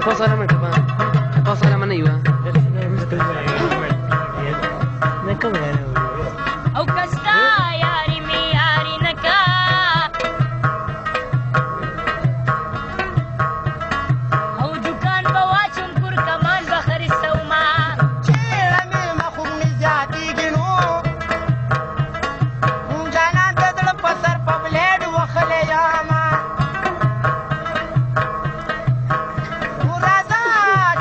Pásala, pásala maneiva. او کستا یاری می یاری نکا او دکان بواچم کور کمال بخری سوما چیړه مې مخوم مې زیاتېږي نو جانان د زړه په سر په بلیډ وخلی یمه نو راځه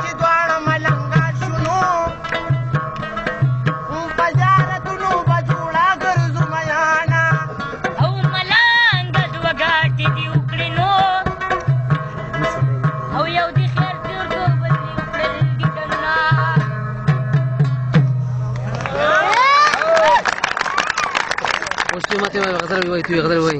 چې دواړه ملنګان شو نو په زیارتونو به جوړه ګرځو میانه او ملانګ دوه ګاټې دې وکړې نو او یو دې خیر تور کو بل دې وکړل دي کنه اوس ته ماته غزل وای